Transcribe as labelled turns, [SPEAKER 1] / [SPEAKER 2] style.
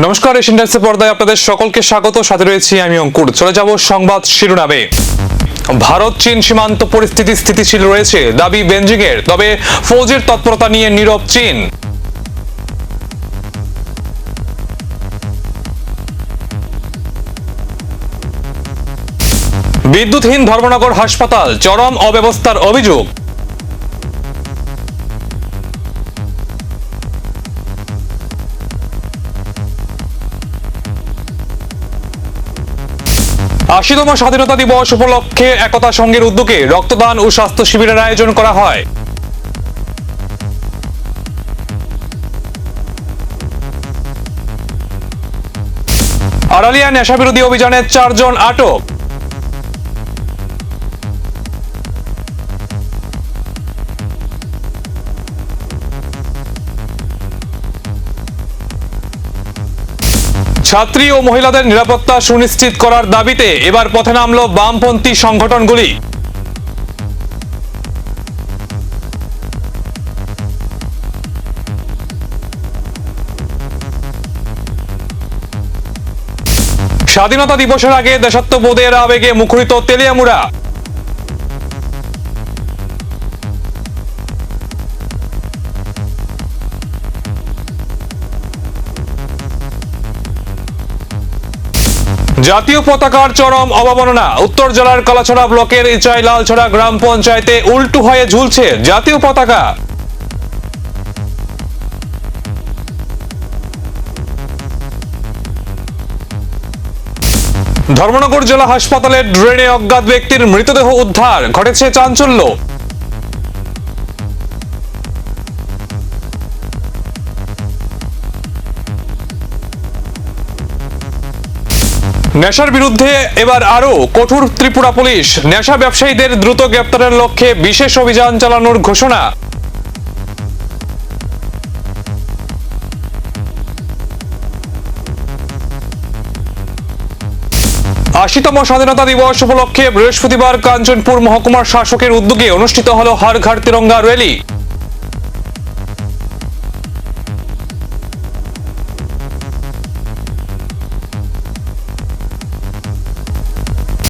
[SPEAKER 1] নমস্কার, এশিয়ান টাইমসের পর্দায় আপনাদের সকলকে স্বাগত। সাথে রয়েছি আমি অঙ্কুর। চলে যাব সংবাদ শিরোনামে। ভারত চীন সীমান্ত পরিস্থিতি স্থিতিশীল রয়েছে, দাবি বেজিং এর। তবে ফৌজের তৎপরতা নিয়ে নীরব চীন। বিদ্যুৎহীন ধর্মনগর হাসপাতাল, চরম অব্যবস্থার অভিযোগ। আশিতম স্বাধীনতা দিবস উপলক্ষে একতা সংঘের উদ্যোগে রক্তদান ও স্বাস্থ্য শিবিরের আয়োজন করা হয়। আড়ালিয়া নেশা বিরোধী অভিযানে 4 জন আটক। ছাত্রী ও মহিলাদের নিরাপত্তা সুনিশ্চিত করার দাবিতে এবার পথে নামল বামপন্থী সংগঠনগুলি। স্বাধীনতা দিবসের আগে দেশাত্মবোধের আবেগে মুখরিত তেলিয়ামুড়া। জাতীয় পতাকার চরম অবমাননা। উত্তর জেলার কালাছড়া ব্লকের ইচাই লালছড়া গ্রাম পঞ্চায়েতে উল্টো হয়ে ঝুলছে জাতীয় পতাকা। ধর্মনগর জেলা হাসপাতালের ড্রেনে অজ্ঞাত ব্যক্তির মৃতদেহ উদ্ধার, ঘটেছে চাঞ্চল্য। নেশার বিরুদ্ধে এবার আরো কঠোর ত্রিপুরা পুলিশ। নেশা ব্যবসায়ীদের দ্রুত গ্রেপ্তারের লক্ষ্যে বিশেষ অভিযান চালানোর ঘোষণা। আশিতম স্বাধীনতা দিবস উপলক্ষে বৃহস্পতিবার কাঞ্চনপুর মহকুমার শাসকের উদ্যোগে অনুষ্ঠিত হল হর ঘর তিরঙ্গা র্যালি।